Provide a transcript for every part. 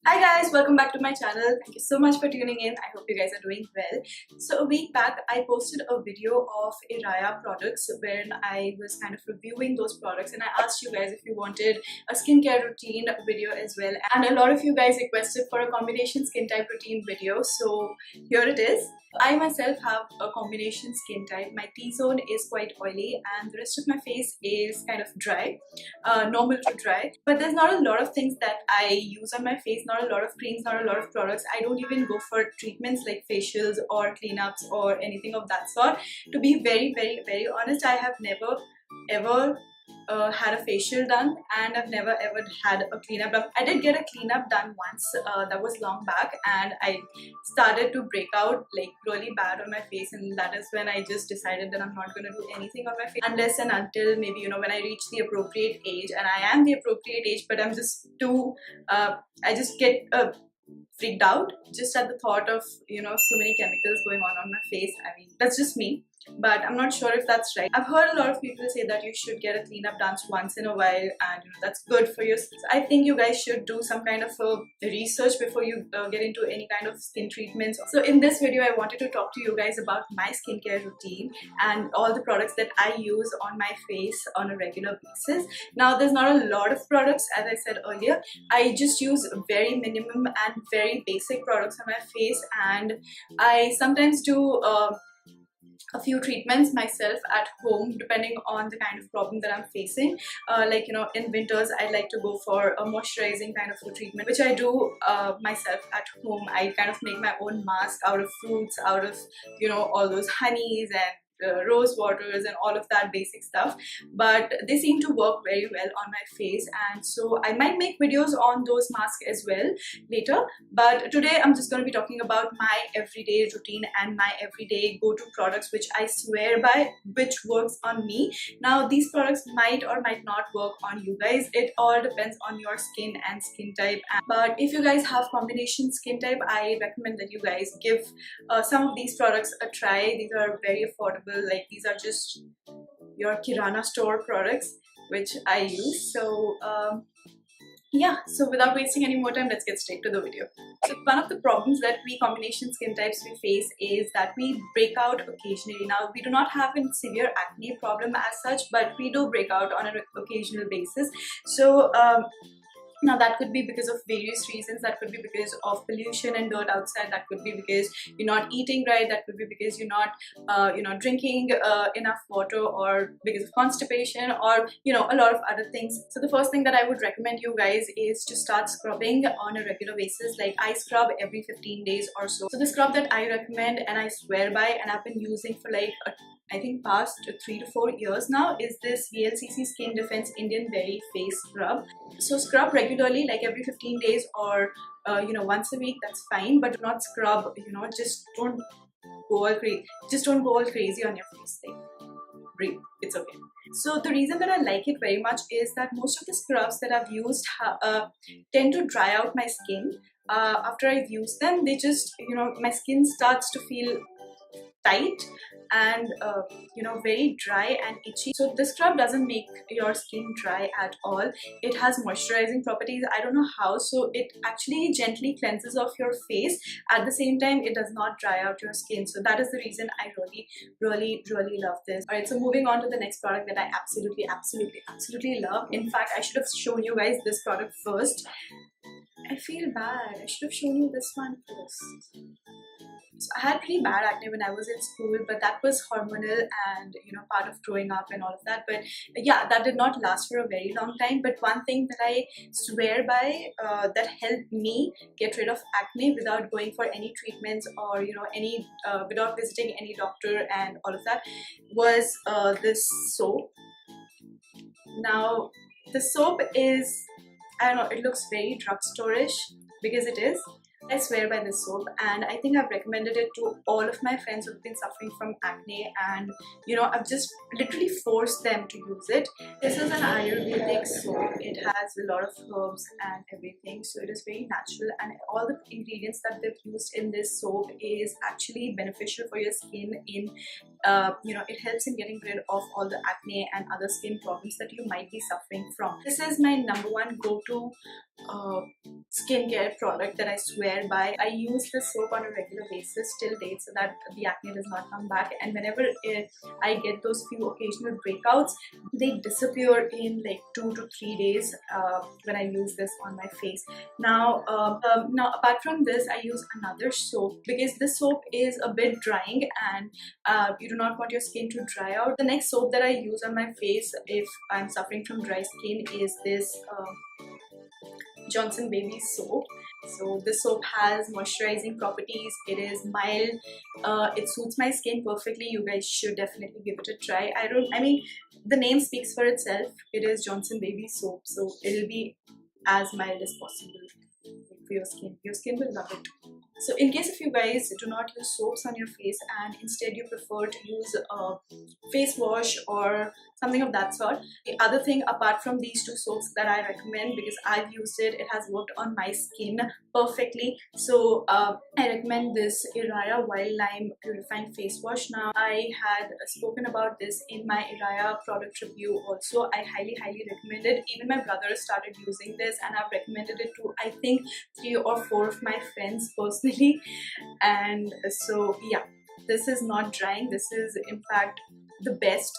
Hi guys, welcome back to my channel. Thank you so much for tuning in. I hope you guys are doing well. So a week back I posted a video of Iraya products wherein I was kind of reviewing those products, and I asked you guys if you wanted a skincare routine video as well, and a lot of you guys requested for a combination skin type routine video, so here it is. I myself have a combination skin type. My T-zone is quite oily and the rest of my face is kind of dry, normal to dry. But there's not a lot of things that I use on my face, not a lot of creams, not a lot of products. I don't even go for treatments like facials or cleanups or anything of that sort. To be very honest, I have never ever had a facial done, and I've never ever had a cleanup done. I did get a cleanup done once, that was long back, and I started to break out like really bad on my face, and that is when I just decided that I'm not going to do anything on my face unless and until maybe, you know, when I reach the appropriate age. And I am the appropriate age, but I'm just too I just get freaked out just at the thought of, you know, so many chemicals going on my face. I mean, that's just me, but I'm not sure if that's right. I've heard a lot of people say that you should get a cleanup done once in a while, and you know, that's good for you. So I think you guys should do some kind of research before you get into any kind of skin treatments. So in this video I wanted to talk to you guys about my skincare routine and all the products that I use on my face on a regular basis. Now there's not a lot of products, as I said earlier. I just use very minimum and very basic products on my face, and I sometimes do a few treatments myself at home depending on the kind of problem that I'm facing. Like, you know, in winters I like to go for a moisturizing kind of a treatment, which I do myself at home. I kind of make my own mask out of fruits, out of, you know, all those honeys and rose waters and all of that basic stuff, but they seem to work very well on my face, and so I might make videos on those masks as well later. But today I'm just going to be talking about my everyday routine and my everyday go-to products which I swear by, which works on me. Now these products might or might not work on you guys. It all depends on your skin and skin type, but if you guys have combination skin type, I recommend that you guys give some of these products a try. These are very affordable. Like, these are just your Kirana store products which I use. So yeah, so without wasting any more time, let's get straight to the video. So one of the problems that we combination skin types we face is that we break out occasionally. Now we do not have a severe acne problem as such, but we do break out on an occasional basis. So now that could be because of various reasons. That could be because of pollution and dirt outside. That could be because you're not eating right. That could be because you're not you know, drinking enough water, or because of constipation, or you know, a lot of other things. So the first thing that I would recommend you guys is to start scrubbing on a regular basis. Like, I scrub every 15 days or so. So the scrub that I recommend and I swear by, and I've been using for like I think past 3 to 4 years now, is this VLCC Skin Defense Indian Berry Face Scrub. So scrub regularly, like every 15 days or you know, once a week. That's fine, but do not scrub, you know, just don't go all crazy. Just don't go all crazy on your face. Like, breathe, it's okay. So the reason that I like it very much is that most of the scrubs that I've used tend to dry out my skin. After I've used them, they just, you know, my skin starts to feel tight and you know, very dry and itchy. So this scrub doesn't make your skin dry at all. It has moisturizing properties. I don't know how, so it actually gently cleanses off your face. At the same time, it does not dry out your skin. So that is the reason I really love this. Alright, so moving on to the next product that I absolutely love. In fact, I should have shown you guys this product first. I feel bad. I should have shown you this one first. So I had pretty bad acne when I was in school, but that was hormonal and, you know, part of growing up and all of that. But yeah, that did not last for a very long time. But one thing that I swear by that helped me get rid of acne without going for any treatments or, you know, any without visiting any doctor and all of that was this soap. Now the soap is, I don't know, it looks very drugstore-ish because it is. I swear by this soap, and I think I've recommended it to all of my friends who've been suffering from acne, and I've just literally forced them to use it. This is an Ayurvedic soap. It has a lot of herbs and everything, so it is very natural, and all the ingredients that they've used in this soap is actually beneficial for your skin. It helps in getting rid of all the acne and other skin problems that you might be suffering from. This is my number one go-to skincare product that I swear by. I use this soap on a regular basis till date so that the acne does not come back, and whenever I get those few occasional breakouts, they disappear in like 2 to 3 days when I use this on my face. Now apart from this, I use another soap because this soap is a bit drying, and you do not want your skin to dry out. The next soap that I use on my face if I'm suffering from dry skin is this Johnson Baby soap. So this soap has moisturizing properties. It is mild. It suits my skin perfectly. You guys should definitely give it a try. I mean, the name speaks for itself. It is Johnson Baby soap, so it'll be as mild as possible for your skin. Your skin will love it. So in case if you guys do not use soaps on your face and instead you prefer to use a face wash or something of that sort, the other thing apart from these two soaps that I recommend, because I've used it, it has worked on my skin perfectly. So I recommend this Iraya Wild Lime Purifying Face Wash. Now I had spoken about this in my Iraya product review also. I highly recommend it. Even my brother started using this, and I've recommended it to I think 3 or 4 of my friends personally. And so yeah, this is not drying. This is in fact the best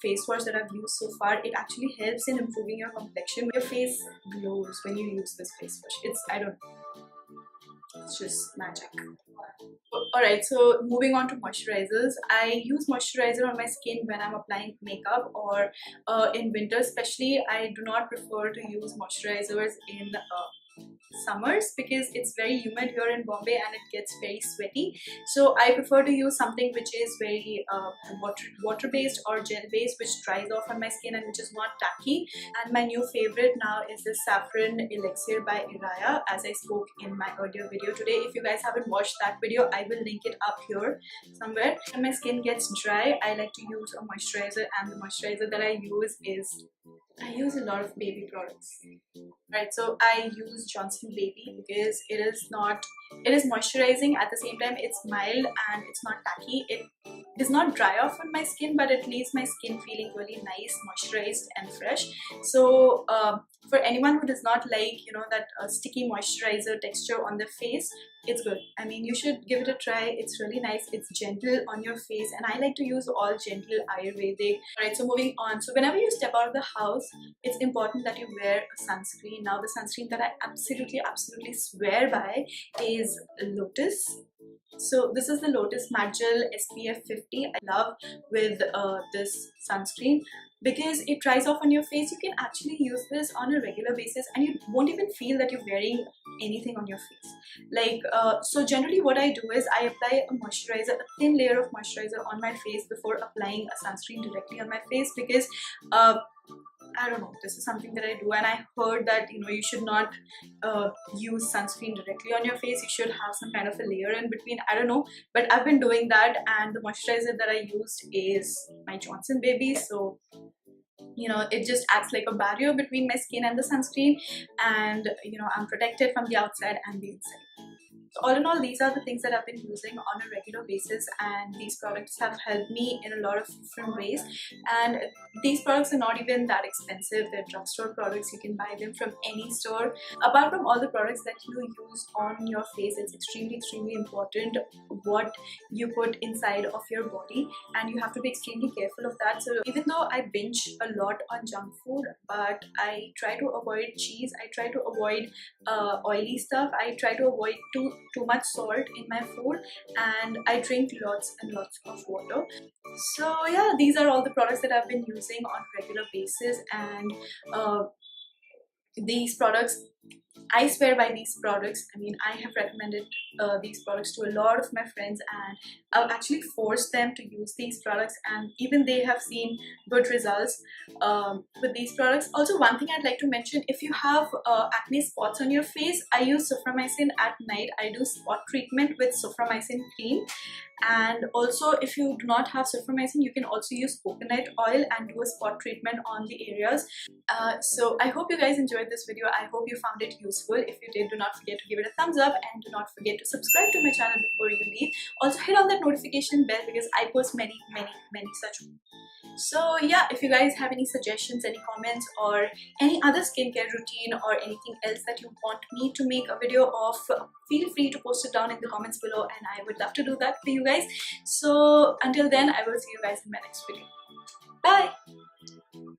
face wash that I've used so far. It actually helps in improving your complexion. Your face glows when you use this face wash. I don't know, it's just magic. Alright, so moving on to moisturizers. I use moisturizer on my skin when I'm applying makeup, or in winter especially. I do not prefer to use moisturizers in summers because it's very humid here in Bombay and it gets very sweaty. So I prefer to use something which is very water based or gel based, which dries off on my skin and which is not tacky. And my new favorite now is the Saffron Elixir by Iraya, as I spoke in my earlier video today. If you guys haven't watched that video, I will link it up here somewhere. When my skin gets dry, I like to use a moisturizer, and the moisturizer that I use a lot of baby products. Right, so I use Johnson Baby because it is moisturizing. At the same time, it's mild and it's not tacky. It does not dry off on my skin, but it leaves my skin feeling really nice, moisturized and fresh. So for anyone who does not like that sticky moisturizer texture on the face, it's good. I mean, you should give it a try. It's really nice. It's gentle on your face, and I like to use all gentle Ayurvedic. Alright, so moving on. So whenever you step out of the house, it's important that you wear a sunscreen. Now the sunscreen that I absolutely swear by is Lotus. So this is the Lotus Matte Gel SPF 50. I love with this sunscreen because it dries off on your face. You can actually use this on a regular basis and you won't even feel that you're wearing anything on your face. Like so generally what I do is I apply a moisturizer, a thin layer of moisturizer on my face before applying a sunscreen directly on my face, because I don't know, this is something that I do, and I heard that you should not use sunscreen directly on your face. You should have some kind of a layer in between. I don't know, but I've been doing that, and the moisturizer that I used is my Johnson Baby. So it just acts like a barrier between my skin and the sunscreen, and I'm protected from the outside and the inside. So all in all, these are the things that I've been using on a regular basis, and these products have helped me in a lot of different ways. And these products are not even that expensive. They're drugstore products. You can buy them from any store. Apart from all the products that you use on your face, it's extremely important what you put inside of your body, and you have to be extremely careful of that. So even though I binge a lot on junk food, but I try to avoid cheese, I try to avoid oily stuff, I try to avoid too much salt in my food, and I drink lots and lots of water. So yeah, these are all the products that I've been using on a regular basis, and these products I swear by these products. I mean, I have recommended these products to a lot of my friends, and I've actually forced them to use these products, and even they have seen good results with these products. Also, one thing I'd like to mention, if you have acne spots on your face, I use soframycin at night. I do spot treatment with soframycin cream. And also, if you do not have soframycin, you can also use coconut oil and do a spot treatment on the areas. So I hope you guys enjoyed this video. I hope you found it useful. If you did, do not forget to give it a thumbs up, and do not forget to subscribe to my channel before you leave. Also hit on that notification bell because I post many such. So yeah, if you guys have any suggestions, any comments, or any other skincare routine or anything else that you want me to make a video of, feel free to post it down in the comments below, and I would love to do that for you guys. So until then, I will see you guys in my next video. Bye!